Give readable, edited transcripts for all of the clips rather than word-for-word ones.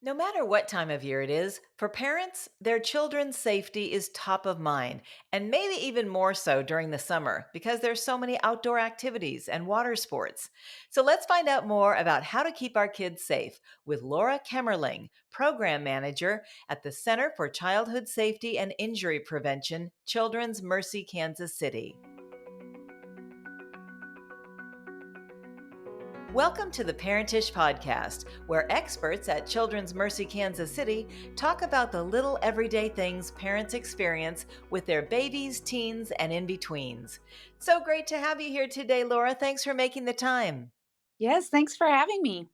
No matter what time of year it is, for parents, their children's safety is top of mind, and maybe even more so during the summer because there's so many outdoor activities and water sports. So let's find out more about how to keep our kids safe with Laura Kemerling, Program Manager at the Center for Childhood Safety and Injury Prevention, Children's Mercy, Kansas City. Welcome to the Parentish Podcast, where experts at Children's Mercy Kansas City talk about the little everyday things parents experience with their babies, teens, and in-betweens. So great to have you here today, Laura. Thanks for making the time. Yes, thanks for having me.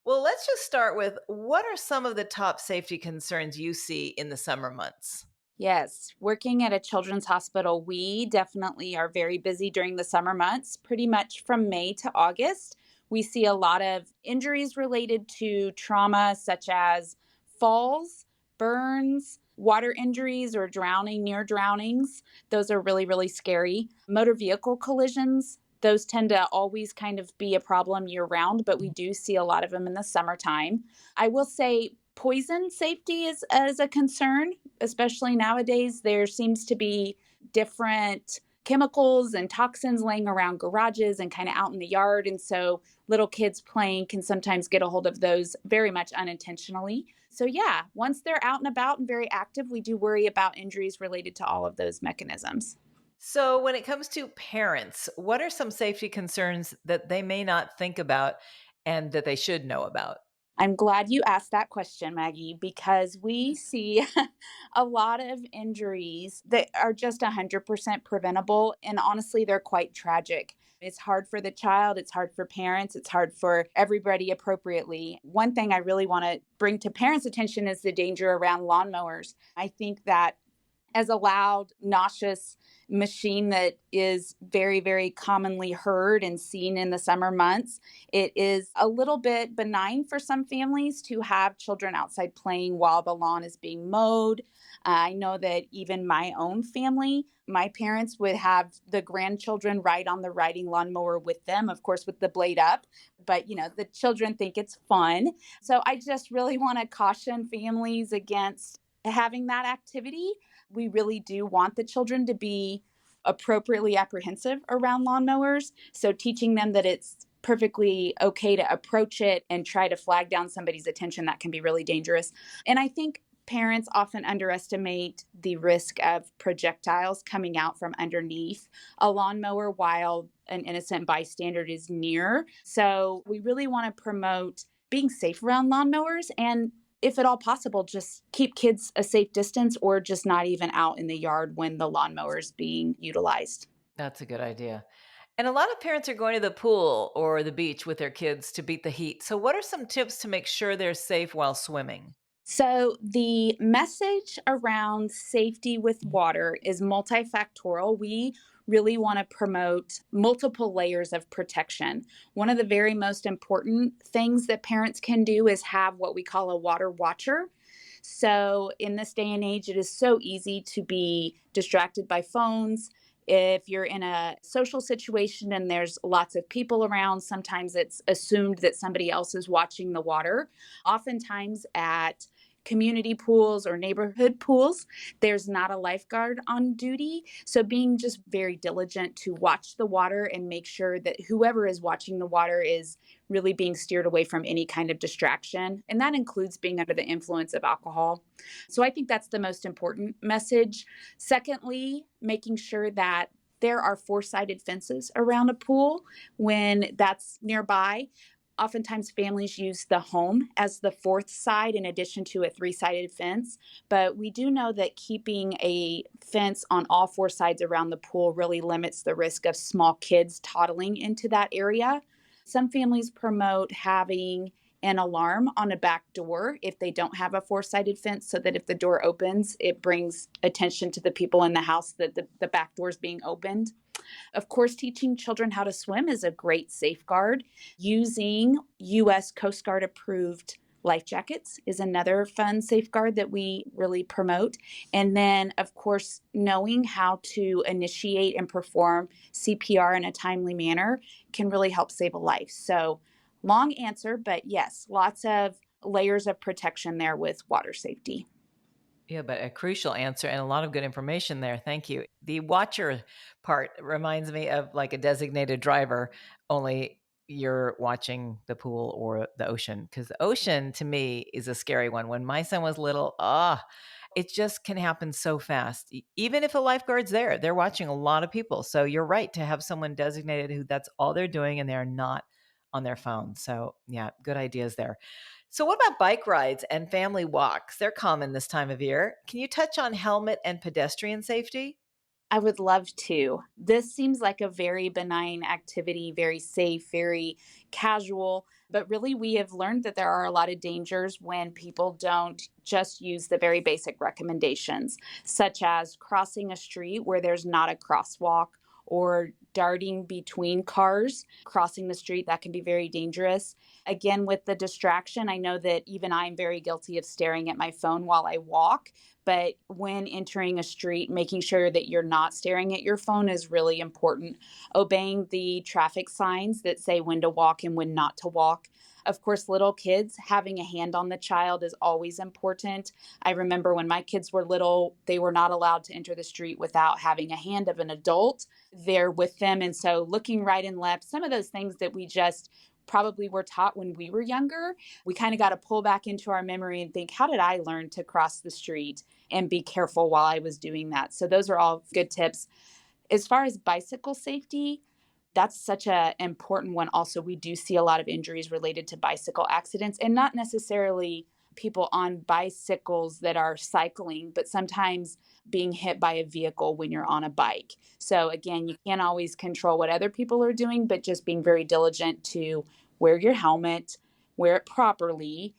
Well, let's just start with what are some of the top safety concerns you see in the summer months? Yes, working at a children's hospital, we definitely are very busy during the summer months, pretty much from May to August. We see a lot of injuries related to trauma, such as falls, burns, water injuries, or drowning, near drownings. Those are really, really scary. Motor vehicle collisions, those tend to always kind of be a problem year round, but we do see a lot of them in the summertime. I will say poison safety is a concern, especially nowadays. There seems to be different chemicals and toxins laying around garages and kind of out in the yard. And so little kids playing can sometimes get a hold of those very much unintentionally. So, yeah, once they're out and about and very active, we do worry about injuries related to all of those mechanisms. So, when it comes to parents, what are some safety concerns that they may not think about and that they should know about? I'm glad you asked that question, Maggie, because we see a lot of injuries that are just 100% preventable. And honestly, they're quite tragic. It's hard for the child, it's hard for parents, it's hard for everybody appropriately. One thing I really want to bring to parents' attention is the danger around lawnmowers. I think that as a loud, nauseous machine that is very, very commonly heard and seen in the summer months. It is a little bit benign for some families to have children outside playing while the lawn is being mowed. I know that even my own family, my parents would have the grandchildren ride on the riding lawnmower with them, of course, with the blade up. But, the children think it's fun. So I just really want to caution families against having that activity. We really do want the children to be appropriately apprehensive around lawnmowers. So teaching them that it's perfectly okay to approach it and try to flag down somebody's attention, that can be really dangerous. And I think parents often underestimate the risk of projectiles coming out from underneath a lawnmower while an innocent bystander is near. So we really want to promote being safe around lawnmowers and, if at all possible, just keep kids a safe distance or just not even out in the yard when the lawnmower is being utilized. That's a good idea. And a lot of parents are going to the pool or the beach with their kids to beat the heat. So, what are some tips to make sure they're safe while swimming? So, the message around safety with water is multifactorial. We really want to promote multiple layers of protection. One of the very most important things that parents can do is have what we call a water watcher. So, in this day and age, it is so easy to be distracted by phones. If you're in a social situation and there's lots of people around, sometimes it's assumed that somebody else is watching the water. Oftentimes, at community pools or neighborhood pools, there's not a lifeguard on duty. So being just very diligent to watch the water and make sure that whoever is watching the water is really being steered away from any kind of distraction. And that includes being under the influence of alcohol. So I think that's the most important message. Secondly, making sure that there are four-sided fences around a pool when that's nearby. Oftentimes, families use the home as the fourth side in addition to a three-sided fence. But we do know that keeping a fence on all four sides around the pool really limits the risk of small kids toddling into that area. Some families promote having an alarm on a back door if they don't have a four-sided fence, so that if the door opens, it brings attention to the people in the house that the back door is being opened. Of course, teaching children how to swim is a great safeguard. Using U.S. Coast Guard approved life jackets is another fun safeguard that we really promote. And then, of course, knowing how to initiate and perform CPR in a timely manner can really help save a life. So, long answer, but yes, lots of layers of protection there with water safety. Yeah, but a crucial answer and a lot of good information there. Thank you. The watcher part reminds me of like a designated driver, only you're watching the pool or the ocean. Because the ocean to me is a scary one. When my son was little, it just can happen so fast. Even if a lifeguard's there, they're watching a lot of people. So you're right to have someone designated who that's all they're doing and they're not on their phone. So yeah, good ideas there. So, what about bike rides and family walks? They're common this time of year. Can you touch on helmet and pedestrian safety? I would love to. This seems like a very benign activity, very safe, very casual. But really, we have learned that there are a lot of dangers when people don't just use the very basic recommendations, such as crossing a street where there's not a crosswalk or darting between cars, crossing the street. That can be very dangerous. Again, with the distraction, I know that even I'm very guilty of staring at my phone while I walk. But when entering a street, making sure that you're not staring at your phone is really important. Obeying the traffic signs that say when to walk and when not to walk. Of course, little kids, having a hand on the child is always important. I remember when my kids were little, they were not allowed to enter the street without having a hand of an adult there with them. And so, looking right and left, some of those things that we just probably were taught when we were younger, we kind of got to pull back into our memory and think, how did I learn to cross the street and be careful while I was doing that? So those are all good tips. As far as bicycle safety, that's such a important one. Also, we do see a lot of injuries related to bicycle accidents, and not necessarily people on bicycles that are cycling, but sometimes being hit by a vehicle when you're on a bike. So again, you can't always control what other people are doing, but just being very diligent to wear your helmet, wear it properly,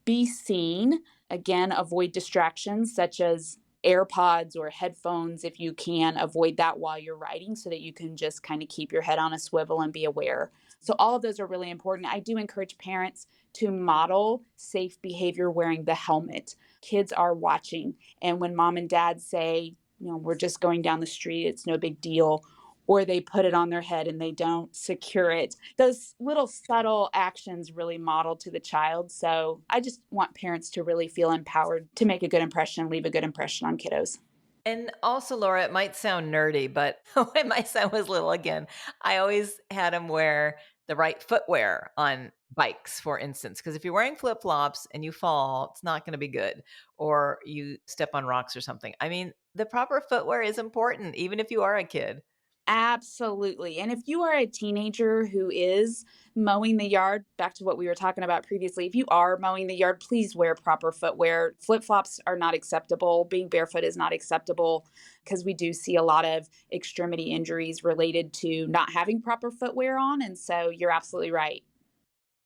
be seen. Again, avoid distractions such as AirPods or headphones if you can. Avoid that while you're riding so that you can just kind of keep your head on a swivel and be aware. So, all of those are really important. I do encourage parents to model safe behavior wearing the helmet. Kids are watching. And when mom and dad say, we're just going down the street, it's no big deal, or they put it on their head and they don't secure it. Those little subtle actions really model to the child. So I just want parents to really feel empowered to make a good impression, leave a good impression on kiddos. And also, Laura, it might sound nerdy, but when my son was little, again, I always had him wear the right footwear on bikes, for instance, because if you're wearing flip flops and you fall, it's not going to be good, or you step on rocks or something. I mean, the proper footwear is important, even if you are a kid. Absolutely. And if you are a teenager who is mowing the yard, back to what we were talking about previously, if you are mowing the yard, please wear proper footwear. Flip flops are not acceptable. Being barefoot is not acceptable because we do see a lot of extremity injuries related to not having proper footwear on. And so you're absolutely right.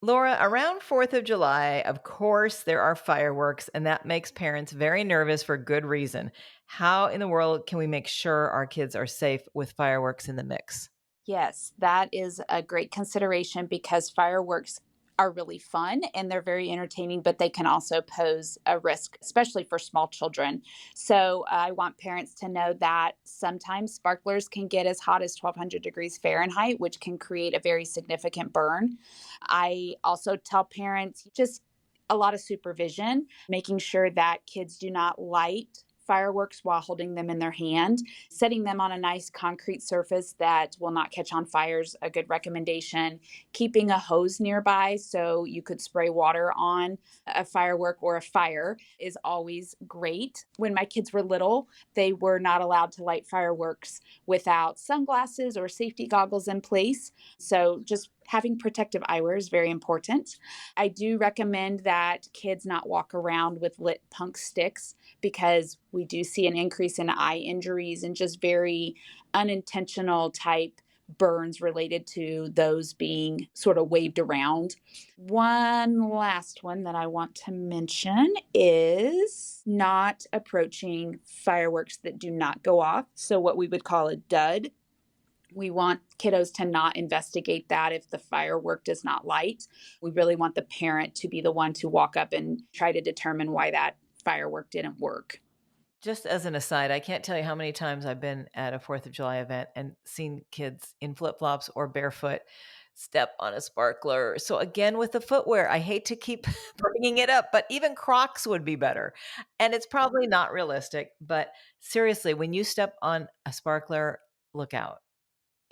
Laura, around 4th of July, of course, there are fireworks, and that makes parents very nervous for good reason. How in the world can we make sure our kids are safe with fireworks in the mix? Yes, that is a great consideration because fireworks are really fun and they're very entertaining, but they can also pose a risk, especially for small children. So I want parents to know that sometimes sparklers can get as hot as 1200 degrees Fahrenheit, which can create a very significant burn. I also tell parents just a lot of supervision, making sure that kids do not light fireworks while holding them in their hand. Setting them on a nice concrete surface that will not catch on fire is a good recommendation. Keeping a hose nearby so you could spray water on a firework or a fire is always great. When my kids were little, they were not allowed to light fireworks without sunglasses or safety goggles in place. So just having protective eyewear is very important. I do recommend that kids not walk around with lit punk sticks because we do see an increase in eye injuries and just very unintentional type burns related to those being sort of waved around. One last one that I want to mention is not approaching fireworks that do not go off. So, what we would call a dud. We want kiddos to not investigate that if the firework does not light. We really want the parent to be the one to walk up and try to determine why that firework didn't work. Just as an aside, I can't tell you how many times I've been at a 4th of July event and seen kids in flip flops or barefoot step on a sparkler. So again, with the footwear, I hate to keep bringing it up, but even Crocs would be better. And it's probably not realistic, but seriously, when you step on a sparkler, look out.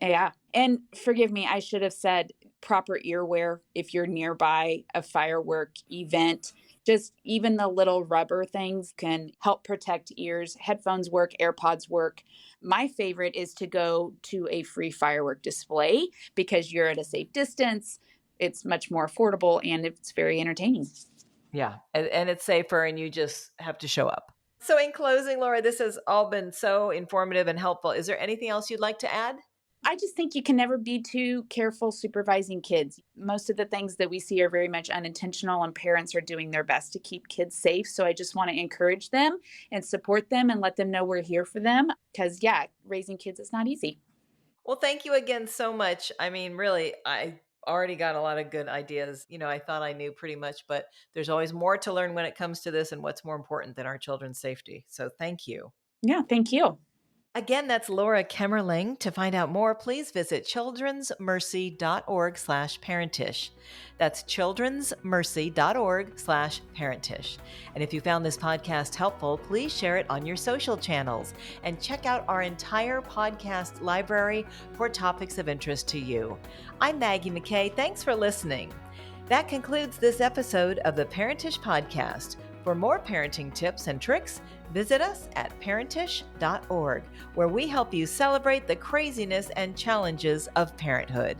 Yeah. And forgive me, I should have said proper earwear if you're nearby a firework event. Just even the little rubber things can help protect ears. Headphones work, AirPods work. My favorite is to go to a free firework display because you're at a safe distance. It's much more affordable and it's very entertaining. Yeah, and it's safer and you just have to show up. So in closing, Laura, this has all been so informative and helpful. Is there anything else you'd like to add? I just think you can never be too careful supervising kids. Most of the things that we see are very much unintentional, and parents are doing their best to keep kids safe. So I just want to encourage them and support them and let them know we're here for them because, yeah, raising kids is not easy. Well, thank you again so much. I mean, really, I already got a lot of good ideas. I thought I knew pretty much, but there's always more to learn when it comes to this and what's more important than our children's safety. So thank you. Yeah, thank you. Again, that's Laura Kemerling. To find out more, please visit childrensmercy.org/parentish. That's childrensmercy.org/parentish. And if you found this podcast helpful, please share it on your social channels and check out our entire podcast library for topics of interest to you. I'm Maggie McKay. Thanks for listening. That concludes this episode of the Parentish Podcast. For more parenting tips and tricks, visit us at parentish.org, where we help you celebrate the craziness and challenges of parenthood.